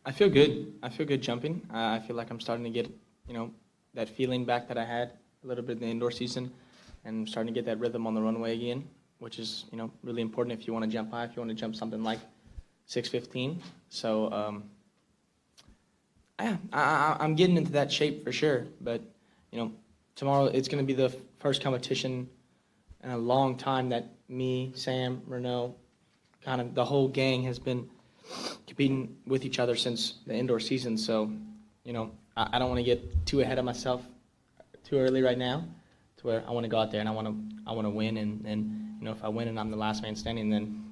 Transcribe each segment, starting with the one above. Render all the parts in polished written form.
I feel good. I feel good jumping. I feel like I'm starting to get, that feeling back that I had a little bit in the indoor season, and I'm starting to get that rhythm on the runway again, which is, really important if you want to jump high, if you want to jump something like 615. So, yeah, I'm getting into that shape for sure. But, tomorrow it's going to be the first competition in a long time that me, Sam, Renault, kind of the whole gang has been competing with each other since the indoor season. So, I don't want to get too ahead of myself too early right now, to where I want to go out there and I want to win. And if I win and I'm the last man standing, then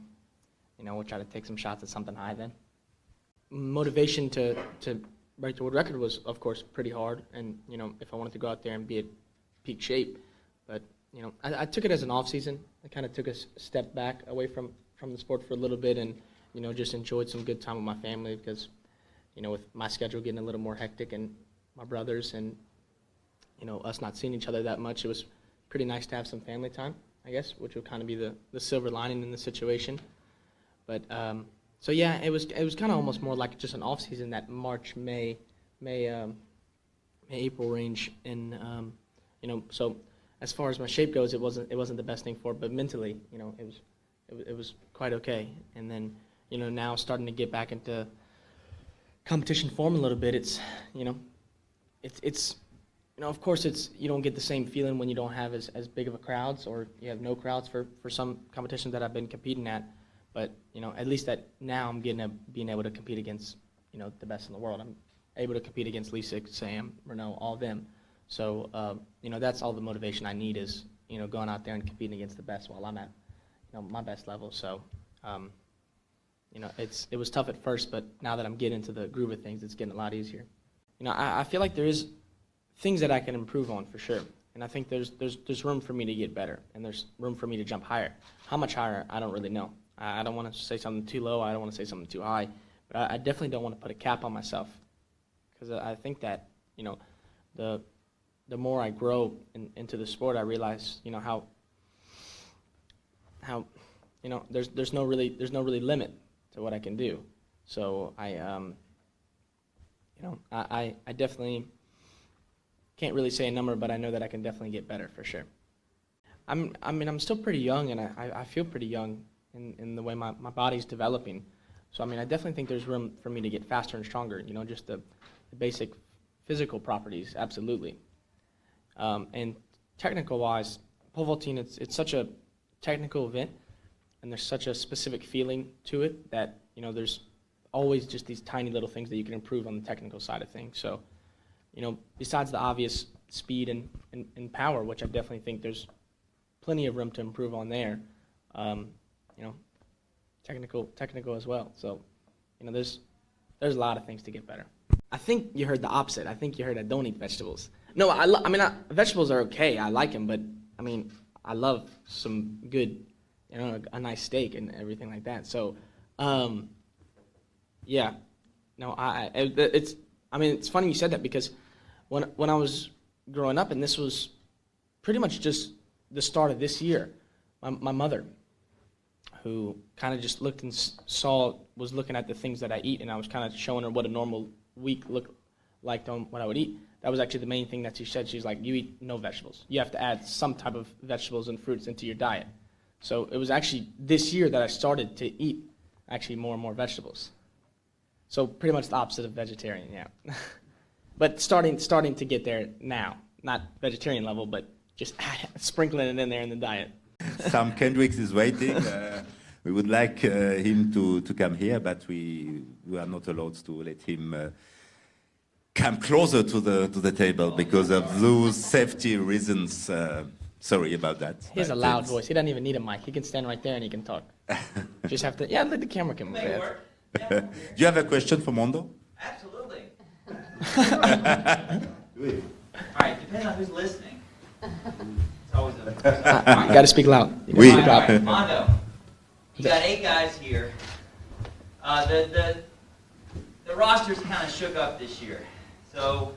we'll try to take some shots at something high then. Motivation to break the world record was, of course, pretty hard. And if I wanted to go out there and be at peak shape, but I took it as an off season. I kind of took a step back away from the sport for a little bit, and just enjoyed some good time with my family, because with my schedule getting a little more hectic and my brothers and us not seeing each other that much, it was pretty nice to have some family time, I guess, which would kind of be the silver lining in the situation. But so yeah, it was kind of almost more like just an off season, that March, May, April range, and so as far as my shape goes, it wasn't the best thing for it, but mentally, it was quite okay. And then now starting to get back into competition form a little bit, it's of course you don't get the same feeling when you don't have as big of a crowds, or you have no crowds for some competitions that I've been competing at. But at least that now I'm being able to compete against the best in the world. I'm able to compete against Lisa, Sam, Renault, all of them. So that's all the motivation I need, is going out there and competing against the best while I'm at my best level. So it was tough at first, but now that I'm getting into the groove of things, it's getting a lot easier. I feel like there is things that I can improve on for sure, and I think there's room for me to get better, and there's room for me to jump higher. How much higher, I don't really know. I don't want to say something too low. I don't want to say something too high, but I definitely don't want to put a cap on myself, because I think that the more I grow into the sport, I realize how there's no really limit to what I can do. So I definitely can't really say a number, but I know that I can definitely get better for sure. I'm still pretty young, and I feel pretty young in the way my body's developing. So I definitely think there's room for me to get faster and stronger. Just the basic physical properties, absolutely. And technical-wise, pole vaulting, it's such a technical event, and there's such a specific feeling to it that there's always just these tiny little things that you can improve on the technical side of things. So besides the obvious speed and power, which I definitely think there's plenty of room to improve on there, technical as well. So there's a lot of things to get better. I think you heard the opposite. I think you heard I don't eat vegetables. No, vegetables are okay. I like them, but I love some good, a nice steak and everything like that. So, yeah, no, it's funny you said that, because when I was growing up, and this was pretty much just the start of this year, my mother, who kind of just looked and was looking at the things that I eat, and I was kind of showing her what a normal week looked like on what I would eat. That was actually the main thing that she said. She's like, you eat no vegetables. You have to add some type of vegetables and fruits into your diet. So it was actually this year that I started to eat actually more and more vegetables. So pretty much the opposite of vegetarian, yeah. But starting to get there now. Not vegetarian level, but just sprinkling it in there in the diet. Sam Kendricks is waiting. We would like him to come here, but we are not allowed to let him come closer to the table because of those safety reasons. Sorry about that. He has a loud voice. He doesn't even need a mic. He can stand right there and he can talk. Just have to, let the camera come over. Do you have a question for Mondo? Absolutely. All right, depending on who's listening. It's always a... You got to speak loud. Oui. All right, Mondo, you got 8 guys here. The roster's kind of shook up this year. So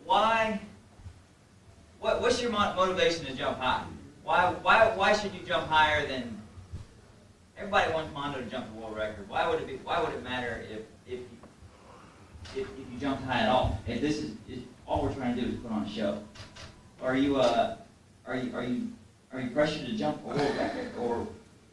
what's your motivation to jump high? Why should you jump higher than everybody wants Mondo to jump the world record? Why would it matter if if you jumped high at all. And this is all we're trying to do is put on a show. Are you pressured to jump a world record, or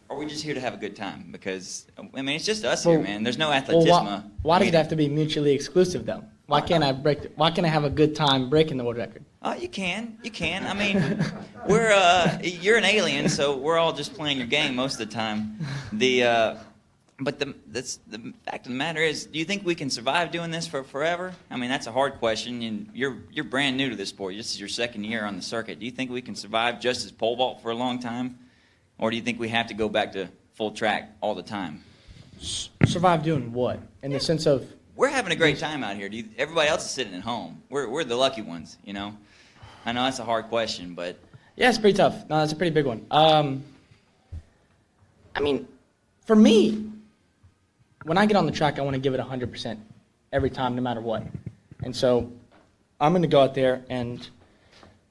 are we just here to have a good time? Because I mean, it's just us here, man. There's no athleticism. Well, why does it have to be mutually exclusive though? Why can't I why can't I have a good time breaking the world record? You can. I mean, you're an alien, so we're all just playing your game most of the time. But the fact of the matter is, do you think we can survive doing this for forever? I mean, that's a hard question, and you're brand new to this sport. This is your second year on the circuit. Do you think we can survive just as pole vault for a long time, or do you think we have to go back to full track all the time? Survive doing what? In the sense of we're having a great time out here. Everybody else is sitting at home. We're the lucky ones, you know. I know that's a hard question, but yeah, it's pretty tough. No, that's a pretty big one. I mean, for me, when I get on the track, I want to give it 100% every time, no matter what. And so I'm going to go out there, and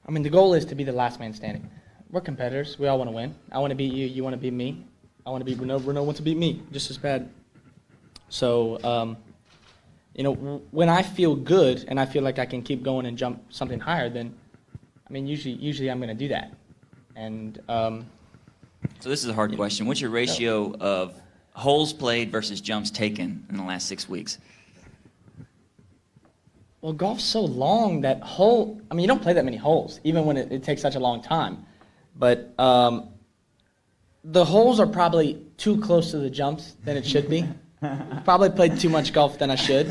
I mean, the goal is to be the last man standing. We're competitors. We all want to win. I want to beat you. You want to beat me. I want to beat Renault. Renault wants to beat me just as bad. So, you know, when I feel good and I feel like I can keep going and jump something higher, then, I mean, usually I'm going to do that. And so this is a hard question. What's your ratio of holes played versus jumps taken in the last 6 weeks? Well, golf's so long that I mean, you don't play that many holes, even when it takes such a long time. But the holes are probably too close to the jumps than it should be. Probably played too much golf than I should.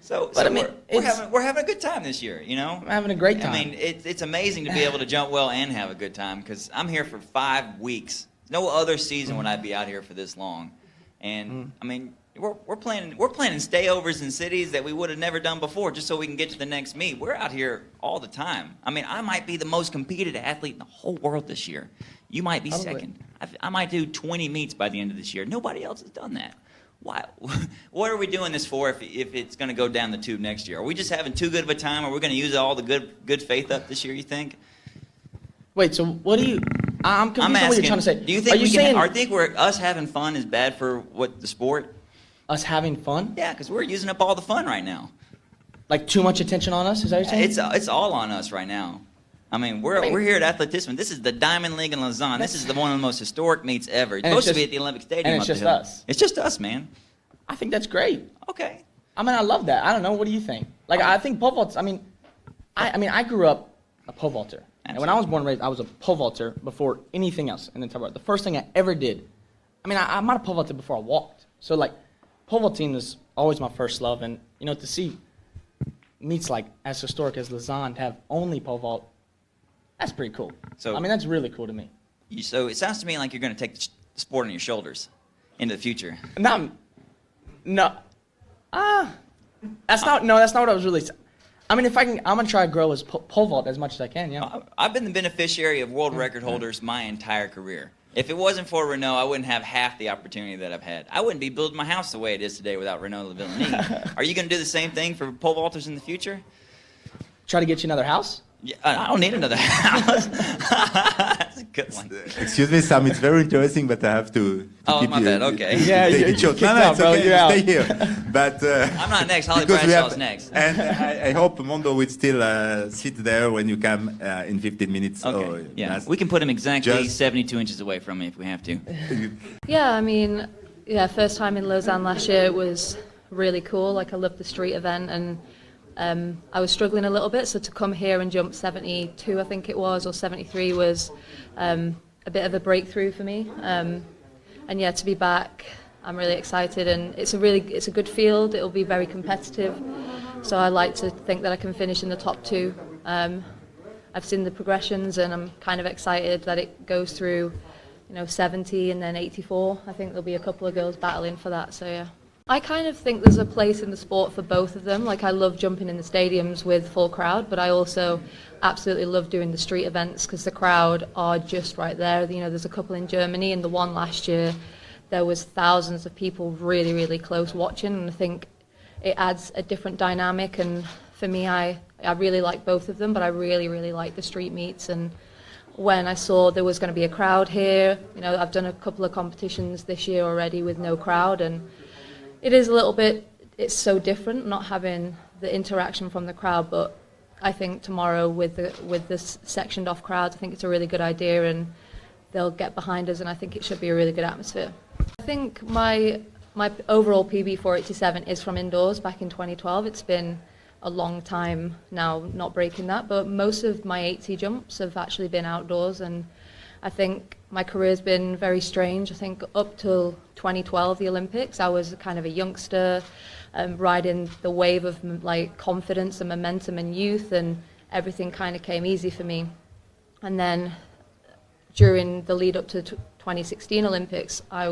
But I mean, we're having a good time this year, you know? I'm having a great time. I mean, it's amazing to be able to jump well and have a good time, because I'm here for 5 weeks. No other season would I be out here for this long. And I mean, we're planning stayovers in cities that we would have never done before, just so we can get to the next meet. We're out here all the time. I mean, I might be the most competed athlete in the whole world this year. You might be second. I might do 20 meets by the end of this year. Nobody else has done that. Why? What are we doing this for if it's going to go down the tube next year? Are we just having too good of a time? Are we going to use all the good faith up this year, you think? Wait, so what do you... I'm confused on what you're trying to say. Do you think us having fun is bad for the sport? Us having fun? Yeah, because we're using up all the fun right now. Like too much attention on us? Is that what you're saying? It's all on us right now. I mean, we're here at Athleticism. This is the Diamond League in Lausanne. This is one of the most historic meets ever. It's supposed to be at the Olympic Stadium. And it's just us. It's just us, man. I think that's great. Okay. I mean, I love that. I don't know. What do you think? Like, I think pole vaults. I mean, I grew up a pole vaulter. And when I was born and raised, I was a pole vaulter before anything else in the entire world. The first thing I ever did, I mean, I might have pole vaulted before I walked. So, like, pole vaulting was always my first love. And, you know, to see meets like as historic as Lausanne to have only pole vault, that's pretty cool. So, I mean, that's really cool to me. So it sounds to me like you're going to take the sport on your shoulders into the future. That's not what I was really saying. I mean, if I can, I'm going to try to grow as pole vault as much as I can, yeah. I've been the beneficiary of world record holders my entire career. If it wasn't for Renault, I wouldn't have half the opportunity that I've had. I wouldn't be building my house the way it is today without Renault Lavillenie. Are you going to do the same thing for pole vaulters in the future? Try to get you another house? Yeah, I don't need another house. That's a good one. Excuse me, Sam, it's very interesting, but I have to keep my bad, okay. Yeah, you're it's okay, stay here. But, I'm not next, Holly Bradshaw's next. And I hope Mondo will still sit there when you come in 15 minutes. Okay, yeah. We can put him exactly 72 inches away from me if we have to. Yeah, I mean, first time in Lausanne last year, it was really cool. Like, I loved the street event, and I was struggling a little bit, so to come here and jump 72, I think it was, or 73 was a bit of a breakthrough for me. And yeah, to be back, I'm really excited, and it's a good field. It'll be very competitive, so I like to think that I can finish in the top 2. I've seen the progressions, and I'm kind of excited that it goes through, 70 and then 84. I think there'll be a couple of girls battling for that, so yeah. I kind of think there's a place in the sport for both of them. Like, I love jumping in the stadiums with full crowd, but I also absolutely love doing the street events because the crowd are just right there. There's a couple in Germany, and the one last year, there was thousands of people really, really close watching, and I think it adds a different dynamic. And for me, I really like both of them, but I really, really like the street meets. And when I saw there was going to be a crowd here, I've done a couple of competitions this year already with no crowd, and it is a little bit it's so different not having the interaction from the crowd. But I think tomorrow with this sectioned off crowd, I think it's a really good idea, and they'll get behind us, and I think it should be a really good atmosphere. I think my overall PB 487 is from indoors back in 2012. It's been a long time now not breaking that, but most of my 80 jumps have actually been outdoors, and I think my career's been very strange. I think up till 2012, the Olympics, I was kind of a youngster, riding the wave of like confidence and momentum and youth, and everything kind of came easy for me. And then during the lead up to 2016 Olympics, I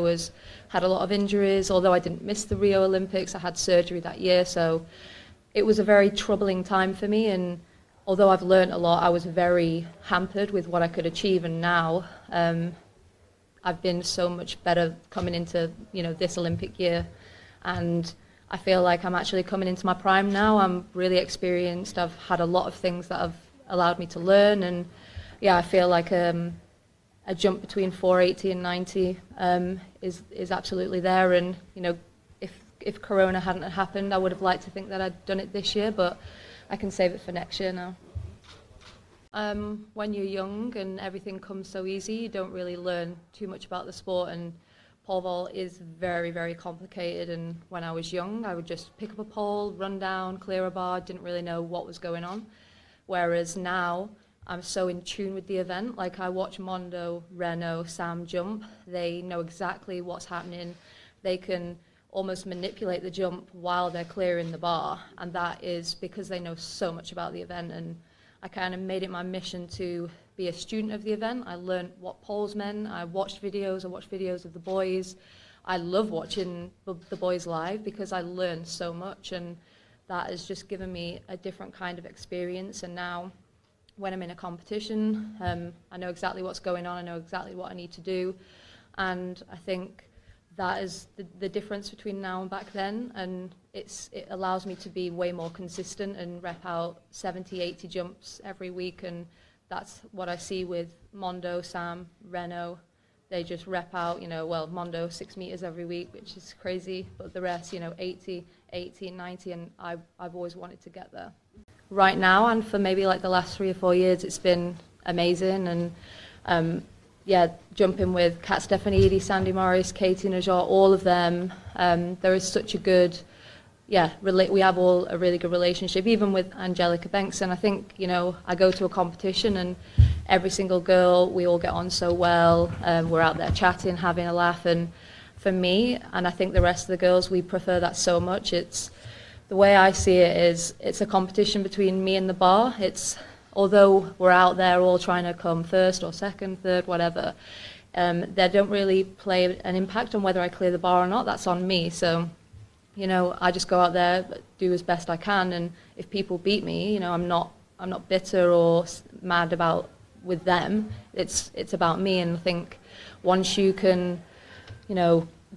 had a lot of injuries. Although I didn't miss the Rio Olympics, I had surgery that year, so it was a very troubling time for me. And although I've learned a lot, I was very hampered with what I could achieve. And now I've been so much better coming into this Olympic year, and I feel like I'm actually coming into my prime now. I'm really experienced. I've had a lot of things that have allowed me to learn, and yeah, I feel like a jump between 480 and 90 is absolutely there. And if Corona hadn't happened, I would have liked to think that I'd done it this year, but I can save it for next year now. When you're young and everything comes so easy, you don't really learn too much about the sport, and pole vault is very, very complicated. And when I was young, I would just pick up a pole, run down, clear a bar, didn't really know what was going on. Whereas now, I'm so in tune with the event. Like, I watch Mondo, Reno, Sam jump. They know exactly what's happening. They can almost manipulate the jump while they're clearing the bar, and that is because they know so much about the event. And I kind of made it my mission to be a student of the event. I learned what poles meant. I watched videos of the boys. I love watching the boys live because I learned so much, and that has just given me a different kind of experience. And now when I'm in a competition, I know exactly what's going on. I know exactly what I need to do, and I think that is the difference between now and back then, and it allows me to be way more consistent and rep out 70, 80 jumps every week. And that's what I see with Mondo, Sam, Reno. They just rep out, Mondo 6 meters every week, which is crazy, but the rest, 80, 80, 90, and I've always wanted to get there. Right now, and for maybe like the last 3 or 4 years, it's been amazing. And jumping with Kat Stefanidi, Sandy Morris, Katie Najjar, all of them, there is such a good, we have all a really good relationship, even with Angelica Bengtson. I think, I go to a competition and every single girl, we all get on so well. We're out there chatting, having a laugh, and for me, and I think the rest of the girls, we prefer that so much. The way I see it is, it's a competition between me and the bar. Although we're out there all trying to come first or second, third, whatever, they don't really play an impact on whether I clear the bar or not. That's on me. So, I just go out there, do as best I can, and if people beat me, I'm not bitter or mad with them. It's about me, and I think once you can,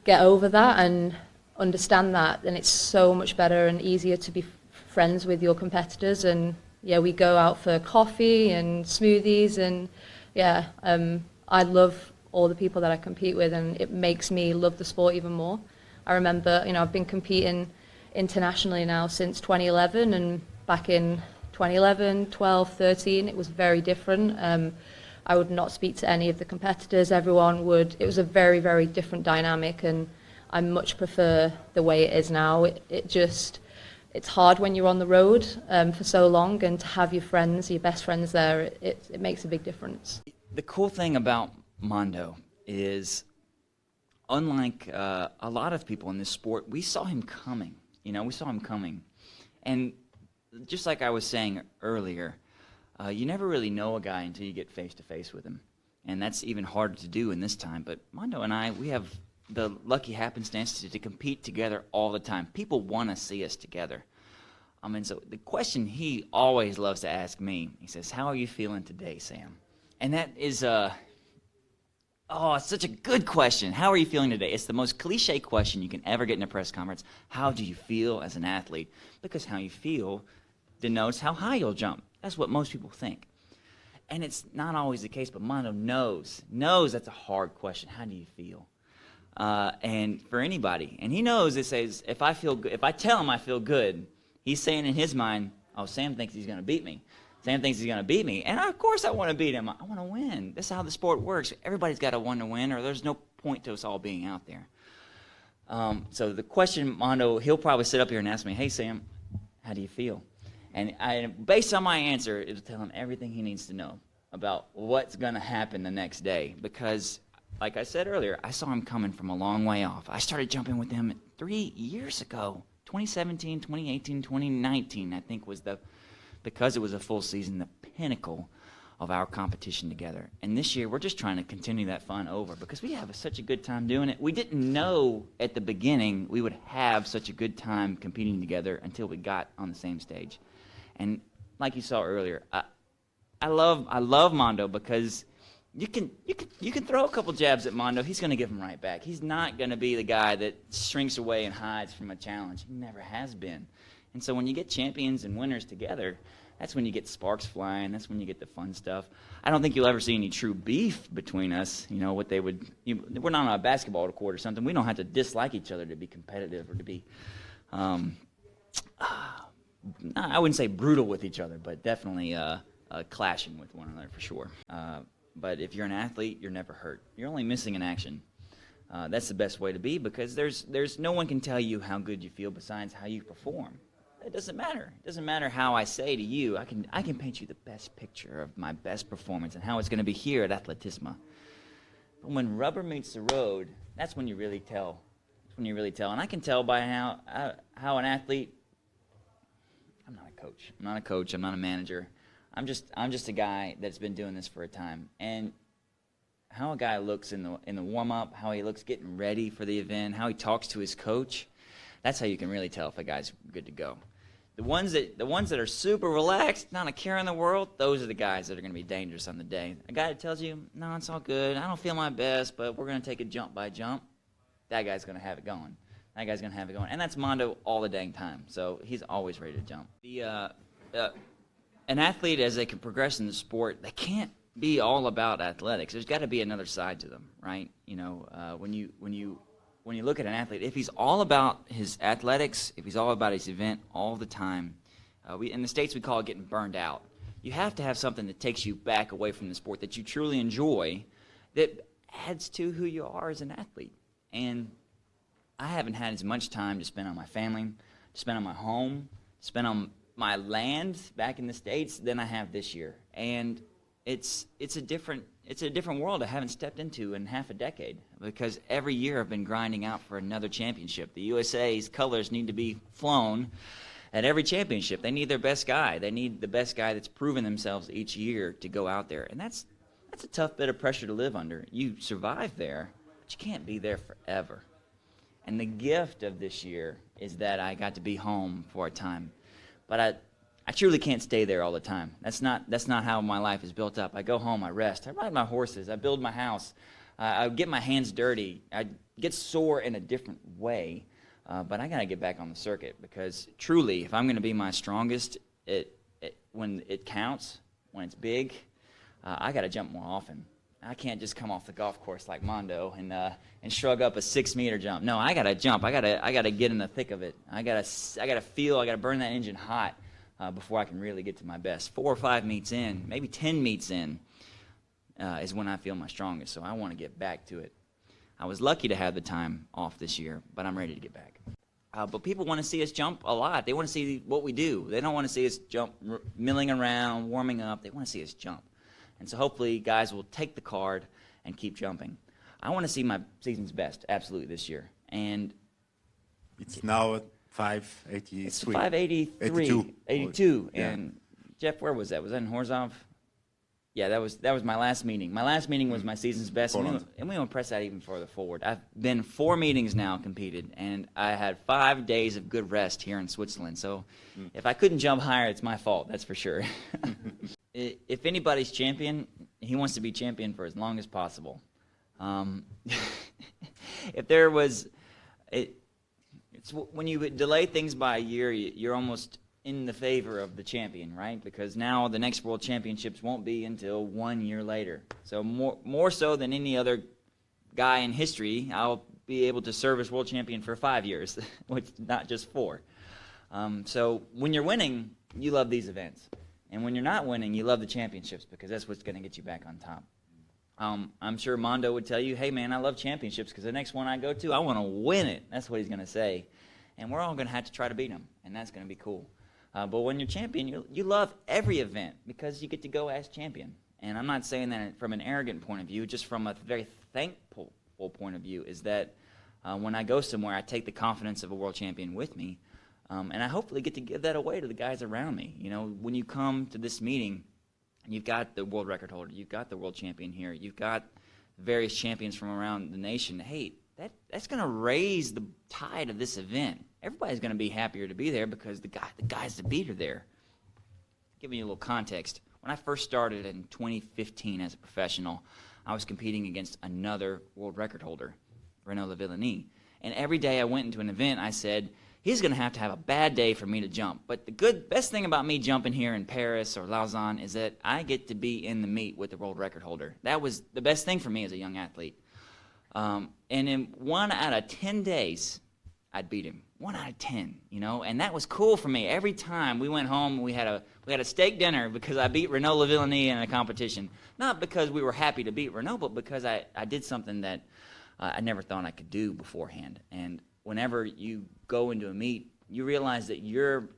get over that and understand that, then it's so much better and easier to be friends with your competitors. And we go out for coffee and smoothies, and I love all the people that I compete with, and it makes me love the sport even more. I remember, I've been competing internationally now since 2011, and back in 2011, 12, 13, it was very different. I would not speak to any of the competitors. It was a very, very different dynamic, and I much prefer the way it is now. It's hard when you're on the road for so long, and to have your best friends there, it makes a big difference. The cool thing about Mondo is, unlike a lot of people in this sport, we saw him coming. And just like I was saying earlier, you never really know a guy until you get face-to-face with him. And that's even harder to do in this time. But Mondo and I, we have the lucky happenstance to compete together all the time. People want to see us together. So the question he always loves to ask me, he says, "How are you feeling today, Sam?" And that is, it's such a good question. How are you feeling today? It's the most cliche question you can ever get in a press conference. How do you feel as an athlete? Because how you feel denotes how high you'll jump. That's what most people think. And it's not always the case, but Mondo knows that's a hard question. How do you feel? and for anybody. And he knows it says if I tell him I feel good, he's saying in his mind, oh, Sam thinks he's going to beat me. Sam thinks he's going to beat me. And of course I want to beat him. I want to win. That's how the sport works. Everybody's got to want to win, or there's no point to us all being out there. So the question, Mondo, he'll probably sit up here and ask me, hey, Sam, how do you feel? And based on my answer, it'll tell him everything he needs to know about what's going to happen the next day. Because, like I said earlier, I saw him coming from a long way off. I started jumping with him 3 years ago. 2017, 2018, 2019, I think because it was a full season, the pinnacle of our competition together. And this year, we're just trying to continue that fun over because we have such a good time doing it. We didn't know at the beginning we would have such a good time competing together until we got on the same stage. And like you saw earlier, I love Mondo because you can throw a couple jabs at Mondo. He's going to give them right back. He's not going to be the guy that shrinks away and hides from a challenge. He never has been. And so when you get champions and winners together, that's when you get sparks flying. That's when you get the fun stuff. I don't think you'll ever see any true beef between us. You know, we're not on a basketball court or something. We don't have to dislike each other to be competitive or to be, I wouldn't say brutal with each other, but definitely clashing with one another for sure. But if you're an athlete, you're never hurt. You're only missing an action. That's the best way to be because there's no one can tell you how good you feel besides how you perform. It doesn't matter. It doesn't matter how I say to you. I can paint you the best picture of my best performance and how it's going to be here at Atletisma. But when rubber meets the road, that's when you really tell. That's when you really tell. And I can tell by how an athlete. I'm not a coach. I'm not a manager. I'm just a guy that's been doing this for a time. And how a guy looks in the warm up, how he looks getting ready for the event, how he talks to his coach, that's how you can really tell if a guy's good to go. The ones that are super relaxed, not a care in the world, those are the guys that are going to be dangerous on the day. A guy that tells you, no, it's all good, I don't feel my best, but we're going to take it jump by jump, that guy's going to have it going. That guy's going to have it going. And that's Mondo all the dang time, so he's always ready to jump. An athlete, as they can progress in the sport, they can't be all about athletics. There's got to be another side to them, right? You know, when you look at an athlete, if he's all about his athletics, if he's all about his event all the time, in the States we call it getting burned out. You have to have something that takes you back away from the sport that you truly enjoy that adds to who you are as an athlete. And I haven't had as much time to spend on my family, to spend on my home, to spend on my land back in the States than I have this year. And it's a different world I haven't stepped into in half a decade because every year I've been grinding out for another championship. The USA's colors need to be flown at every championship. They need their best guy. They need the best guy that's proven themselves each year to go out there. And that's a tough bit of pressure to live under. You survive there, but you can't be there forever. And the gift of this year is that I got to be home for a time. But I truly can't stay there all the time. That's not how my life is built up. I go home, I rest, I ride my horses, I build my house, I get my hands dirty, I get sore in a different way, but I got to get back on the circuit because truly, if I'm going to be my strongest, when it counts, when it's big, I got to jump more often. I can't just come off the golf course like Mondo and shrug up a 6-meter jump. No, I got to jump. I got to get in the thick of it. I got to feel. I got to burn that engine hot. Before I can really get to my best. 4 or 5 meets in, maybe 10 meets in, is when I feel my strongest, so I want to get back to it. I was lucky to have the time off this year, but I'm ready to get back. But people want to see us jump a lot. They want to see what we do. They don't want to see us jump milling around, warming up. They want to see us jump. And so hopefully guys will take the card and keep jumping. I want to see my season's best, absolutely, this year. And it's now 583. It's 583. 82. Yeah. And Jeff, where was that? Was that in Horzov? Yeah, that was my last meeting. My last meeting was my season's best, and we won't press that even further forward. I've been 4 meetings now competed, and I had 5 days of good rest here in Switzerland. So if I couldn't jump higher, it's my fault, that's for sure. If anybody's champion, he wants to be champion for as long as possible. If there was... It's when you delay things by a year, you're almost in the favor of the champion, right? Because now the next World Championships won't be until 1 year later. So more so than any other guy in history, I'll be able to serve as world champion for 5 years, which not just 4. So when you're winning, you love these events. And when you're not winning, you love the championships because that's what's going to get you back on top. I'm sure Mondo would tell you, hey, man, I love championships because the next one I go to, I want to win it. That's what he's going to say. And we're all going to have to try to beat him, and that's going to be cool. But when you're champion, you love every event because you get to go as champion. And I'm not saying that from an arrogant point of view, just from a very thankful point of view, is that when I go somewhere, I take the confidence of a world champion with me, and I hopefully get to give that away to the guys around me. You know, when you come to this meeting, you've got the world record holder, you've got the world champion here, you've got various champions from around the nation. Hey, that's going to raise the tide of this event. Everybody's going to be happier to be there because the guys to beat are there. Giving you a little context, when I first started in 2015 as a professional, I was competing against another world record holder, Renaud Lavillenie. And every day I went into an event, I said, he's going to have a bad day for me to jump. But the best thing about me jumping here in Paris or Lausanne is that I get to be in the meet with the world record holder. That was the best thing for me as a young athlete. And in 1 out of 10 days, I'd beat him. 1 out of 10, you know, and that was cool for me. Every time we went home, we had a steak dinner because I beat Renaud Lavillenie in a competition. Not because we were happy to beat Renaud, but because I did something that I never thought I could do beforehand. And whenever you go into a meet, you realize that your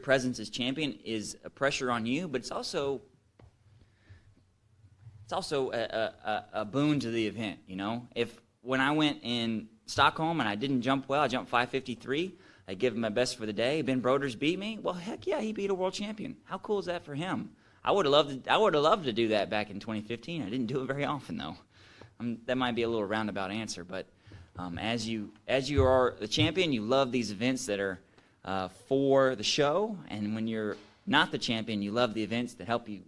presence as champion is a pressure on you, but it's also a boon to the event, you know. When I went in Stockholm and I didn't jump well, I jumped 5:53. I give him my best for the day. Ben Broders beat me. Well, heck yeah, he beat a world champion. How cool is that for him? I would have loved to do that back in 2015. I didn't do it very often though. That might be a little roundabout answer, but as you are the champion, you love these events that are for the show, and when you're not the champion, you love the events that help you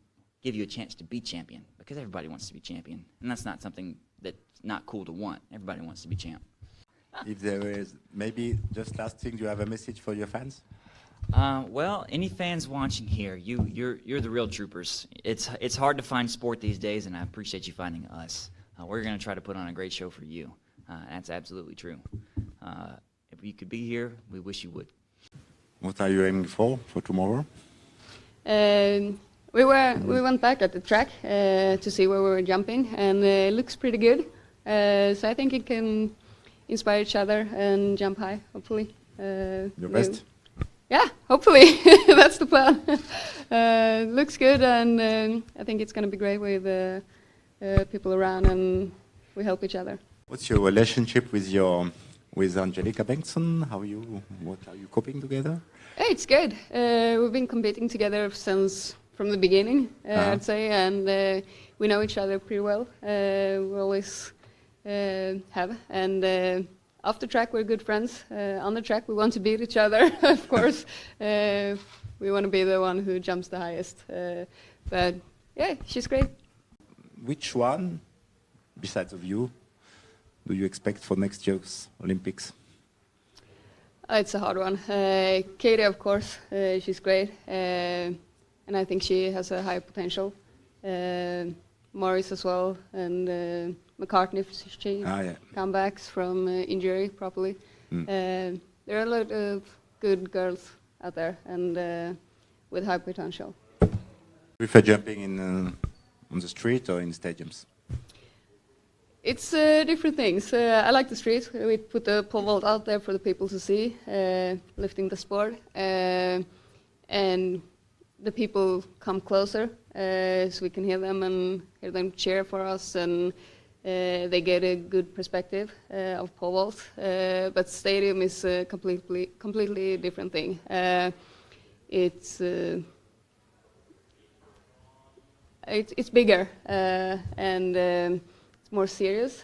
give you a chance to be champion, because everybody wants to be champion, and that's not something that's not cool to want. Everybody wants to be champ. If there is, maybe just last thing, do you have a message for your fans? Well, any fans watching here, you're the real troopers. It's hard to find sport these days, and I appreciate you finding us. We're going to try to put on a great show for you. That's absolutely true. If you could be here, we wish you would. What are you aiming for tomorrow? We went back at the track to see where we were jumping, and it looks pretty good. So I think it can inspire each other and jump high, hopefully. Your best? Yeah, hopefully. That's the plan. Looks good, and I think it's going to be great with people around, and we help each other. What's your relationship with Angelica Bengtsson? What are you coping together? Hey, it's good. We've been competing together from the beginning, I'd say, and we know each other pretty well. We always have, and off the track we're good friends. On the track we want to beat each other, of course. We want to be the one who jumps the highest. But yeah, she's great. Which one, besides of you, do you expect for next year's Olympics? It's a hard one. Katie, of course, she's great, and I think she has a high potential. Morris as well, and McCartney, if she comebacks from injury properly. There are a lot of good girls out there, and with high potential. Prefer jumping on the street or in stadiums? It's different things. I like the street. We put the pole vault out there for the people to see, lifting the sport, and the people come closer, so we can hear them cheer for us, and they get a good perspective of pole vault. But stadium is a completely different thing. It's bigger, and it's more serious.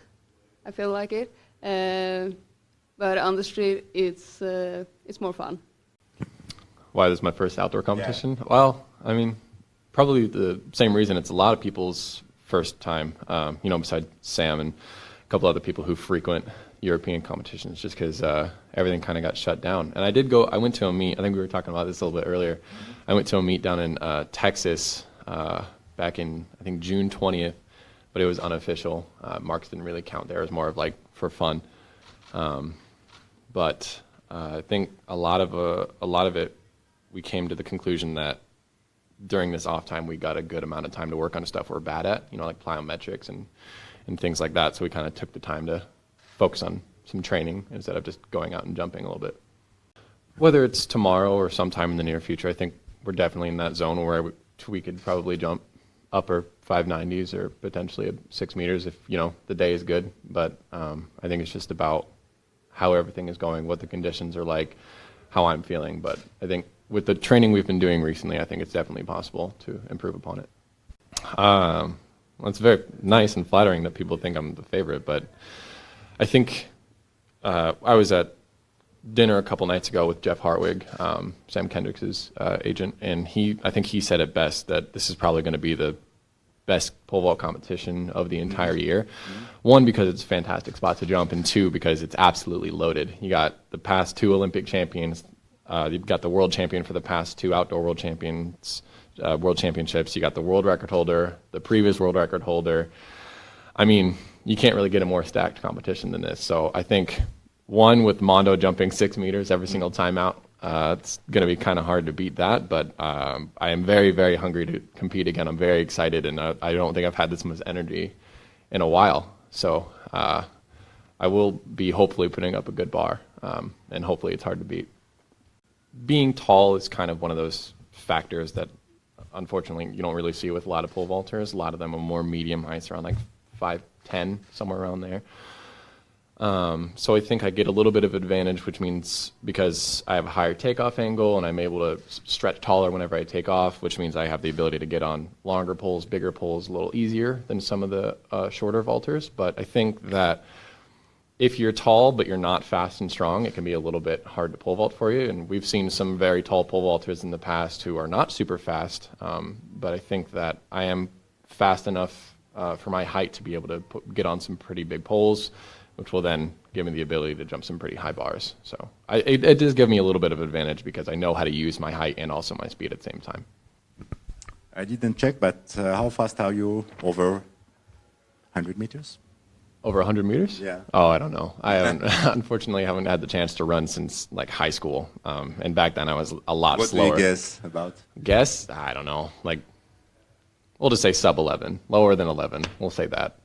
I feel like it. But on the street, it's more fun. Why this is my first outdoor competition? Yeah. Well, I mean, probably the same reason. It's a lot of people's first time, besides Sam and a couple other people who frequent European competitions, just because everything kind of got shut down. And I went to a meet, I think we were talking about this a little bit earlier. I went to a meet down in Texas back in, I think, June 20th, but it was unofficial. Marks didn't really count there. It was more of like for fun. But I think a lot of it, we came to the conclusion that during this off time, we got a good amount of time to work on stuff we're bad at, like plyometrics and things like that. So we kind of took the time to focus on some training instead of just going out and jumping a little bit. Whether it's tomorrow or sometime in the near future, I think we're definitely in that zone where we could probably jump upper 590s or potentially 6 meters if, the day is good. But I think it's just about how everything is going, what the conditions are like, how I'm feeling. But I think with the training we've been doing recently, I think it's definitely possible to improve upon it. Well, it's very nice and flattering that people think I'm the favorite, but I think I was at dinner a couple nights ago with Jeff Hartwig, Sam Kendrick's agent, and I think he said it best that this is probably going to be the best pole vault competition of the entire year. One, because it's a fantastic spot to jump, and two, because it's absolutely loaded. You got the past 2 Olympic champions, you've got the world champion for the past 2 outdoor world championships, you got the world record holder, the previous world record holder. I mean, you can't really get a more stacked competition than this. So I think, one, with Mondo jumping 6 meters every single time out, it's going to be kind of hard to beat that, but I am very, very hungry to compete again. I'm very excited, and I don't think I've had this much energy in a while. So I will be hopefully putting up a good bar, and hopefully it's hard to beat. Being tall is kind of one of those factors that, unfortunately, you don't really see with a lot of pole vaulters. A lot of them are more medium heights, around like 5'10", somewhere around there. So I think I get a little bit of advantage, which means because I have a higher takeoff angle and I'm able to stretch taller whenever I take off, which means I have the ability to get on longer poles, bigger poles a little easier than some of the shorter vaulters. But I think that if you're tall but you're not fast and strong, it can be a little bit hard to pole vault for you. And we've seen some very tall pole vaulters in the past who are not super fast, but I think that I am fast enough for my height to be able to get on some pretty big poles, which will then give me the ability to jump some pretty high bars. So it does give me a little bit of advantage because I know how to use my height and also my speed at the same time. I didn't check, but how fast are you over 100 meters? Over 100 meters? Yeah. Oh, I don't know. I haven't, unfortunately, haven't had the chance to run since like high school. And back then I was a lot slower. What do you guess about? Guess? I don't know. Like, we'll just say sub 11, lower than 11. We'll say that.